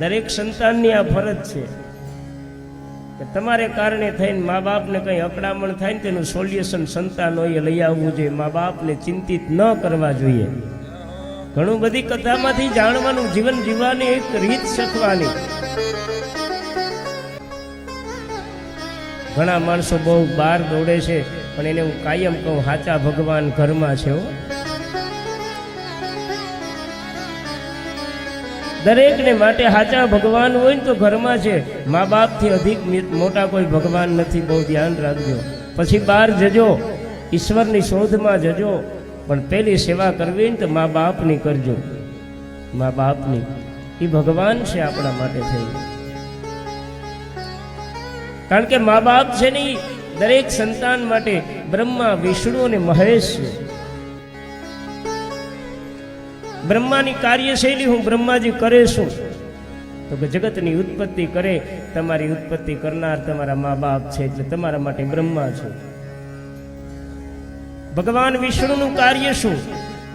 દરેક સંતાનની આ ફરજ છે કે તમારે કારણે થઈને મા બાપને કંઈ અકળામણ થાય ને તેનું સોલ્યુશન સંતાનોએ લઈ આવવું જોઈએ. મા બાપને ચિંતિત ન કરવા જોઈએ. ઘણું બધી કથામાંથી જાણવાનું, જીવન જીવવાની એક રીત શીખવાની. ઘણા માણસો બહુ બહાર દોડે છે, પણ એને હું કાયમ કહું, સાચા ભગવાન ઘરમાં છે. દરેકને માટે સાચા ભગવાન હોય ને તો ઘરમાં છે. મા બાપથી અધિક મોટા કોઈ ભગવાન નથી. બહુ ધ્યાન રાખજો. પછી બહાર જજો, ઈશ્વરની શોધમાં જજો, પણ પેલી સેવા કરવી ને તો મા બાપની કરજો. મા બાપની, એ ભગવાન છે આપણા માટે થઈ. કારણ કે મા બાપ છે ને દરેક સંતાન માટે બ્રહ્મા, વિષ્ણુ અને મહેશ છે. બ્રહ્માની કાર્યશૈલી હું બ્રહ્માજી કરે છું તો કે જગતની ઉત્પત્તિ કરે. તમારી ઉત્પત્તિ કરનાર તમારા મા બાપ છે, એટલે તમારા માટે બ્રહ્મા છે. ભગવાન વિષ્ણુનું કાર્ય શું?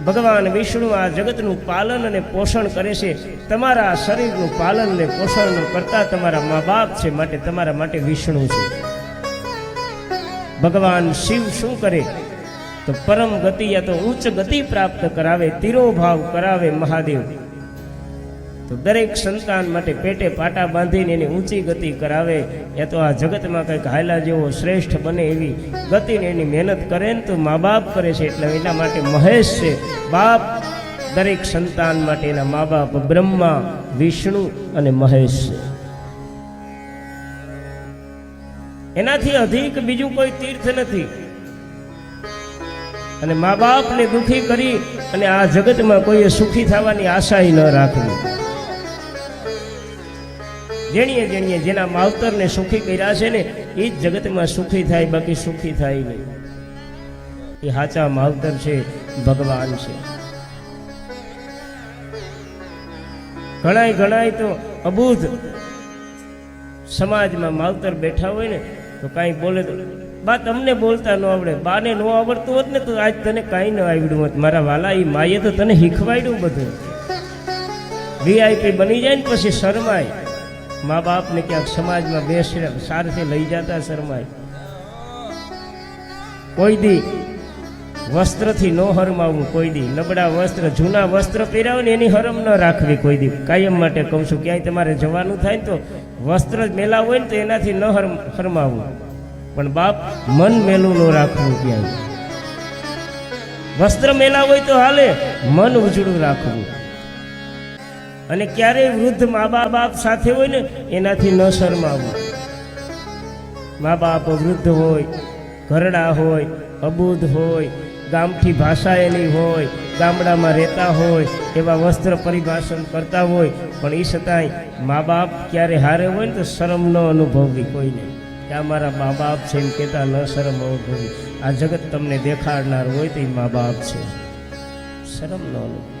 ભગવાન વિષ્ણુ આ જગતનું પાલન અને પોષણ કરે છે. તમારા શરીરનું પાલન અને પોષણ કરતા તમારા મા બાપ છે, માટે તમારા માટે વિષ્ણુ છે. ભગવાન શિવ શું કરે? તો પરમ ગતિ યા તો ઉચ્ચ ગતિ પ્રાપ્ત કરાવે, તિરોભાવ કરાવે મહાદેવ. તો દરેક સંતાન માટે પેટે પાટા બાંધીને એની ઊંચી ગતિ કરાવે. એ તો આ જગતમાં કંઈક હાયલા જેવો શ્રેષ્ઠ બને એવી ગતિને એની મહેનત કરે ને તો મા બાપ કરે છે. એટલે એના માટે મહેશ છે બાપ. દરેક સંતાન માટે એના મા બાપ બ્રહ્મા, વિષ્ણુ અને મહેશ છે. એનાથી અધિક બીજું કોઈ તીર્થ નથી. અને મા બાપને દુઃખી કરી અને આ જગતમાં કોઈએ સુખી થવાની આશા ન રાખવી. જેણીએ જેના માવતરને સુખી કર્યા છે ને એ જ જગતમાં સુખી થાય, બાકી સુખી થાય નહીં. એ સાચા માવતર છે, ભગવાન છે. ઘણાય તો અબુધ સમાજમાં માવતર બેઠા હોય ને તો કાંઈ બોલે તો બા તમને બોલતા ન આવડે. બાને ન આવડતું હોત ને તો આજ તને કાંઈ ન આવડ્યું હોત. મારા વાલા, એ માએ તો તને શીખવાડ્યું બધું. વીઆઈપી બની જાય ને પછી શરમાય. મા બાપને ક્યાંક સમાજમાં સાથે લઈ જતા શરમાય. કોઈ દી વસ્ત્રથી ન હરમાવું. કોઈ દી નબળા વસ્ત્ર, જૂના વસ્ત્ર પહેરાવે ને એની હરમ ન રાખવી કોઈ દી. કાયમ માટે કહું છું, ક્યાંય તમારે જવાનું થાય ને તો વસ્ત્ર જ મેલા હોય ને તો એનાથી ન હરમાવું. પણ બાપ, મન મેલું ન રાખવું. ક્યાંય વસ્ત્ર મેલા હોય તો હાલે, મન ઉજળું રાખવું. અને ક્યારેય વૃદ્ધ મા બાપ સાથે હોય ને એનાથી ન શરમાવું. મા બાપ વૃદ્ધ હોય, ઘરડા હોય, અબુધ હોય, ગામઠી ભાષા એની હોય, ગામડામાં રહેતા હોય, એવા વસ્ત્ર પરિભાષણ કરતા હોય, પણ એ છતાંય મા બાપ ક્યારે હારે હોય ને તો શરમ ન અનુભવવી કોઈને. કે આ મારા મા બાપ છે એમ કહેતા ન શરમ અનુભવી. આ જગત તમને દેખાડનાર હોય તો એ મા બાપ છે, શરમ ન અનુભવ.